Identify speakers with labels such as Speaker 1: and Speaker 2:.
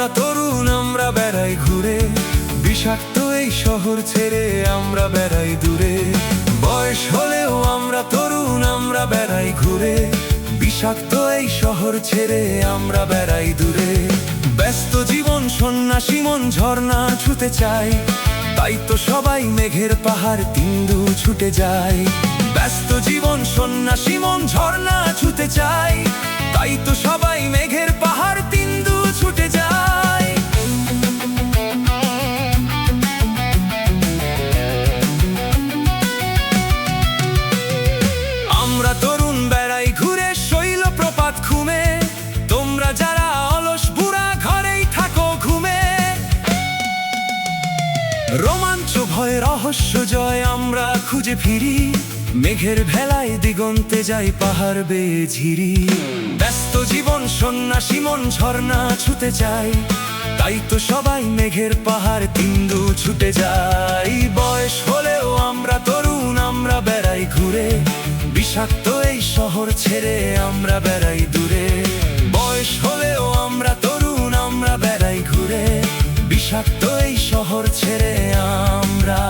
Speaker 1: আমরা তরুণ আমরা বেড়াই ঘুরে, বিষাক্ত এই শহর ছেড়ে আমরা বেড়াই দূরে। বয়স হলেও আমরা তরুণ আমরা বেড়াই ঘুরে, বিষাক্ত এই শহর ছেড়ে আমরা বেড়াই দূরে। ব্যস্ত জীবন সন্ন্যাসী মন ঝর্ণা ছুতে চাই, তাই তো সবাই মেঘের পাহাড় তিন্দু ছুটে যায়। ব্যস্ত জীবন সন্ন্যাসী মন ঝর্ণা ছুতে চাই, তাই তো সবাই মেঘের পাহাড় তিন্দু ছুটে যায়। আমরা তরুণ বেড়াই ঘুরে শৈল প্রপাত ঘুমে, তোমরা যারা অলস বুড়া ঘরেই থাকো ঘুমে। রোমাঞ্চ ভয় রহস্য জয় আমরা খুঁজে ফিরি, মেঘের ভেলায় দিগন্তে যাই পাহাড় বেয়ে ঝিরি। ব্যস্ত জীবন সন্ন্যাসী মন ঝর্ণা ছুতে চাই, তাই তো সবাই মেঘের পাহাড় তিন্দু ছুটে যাই। বয়স হলেও আমরা তরুণ আমরা বেড়াই ঘুরে, বিষাক্ত এই শহর ছেড়ে আমরা বেড়াই দূরে। বয়স হলেও আমরা তরুণ আমরা বেড়াই ঘুরে, বিষাক্ত এই শহর ছেড়ে আমরা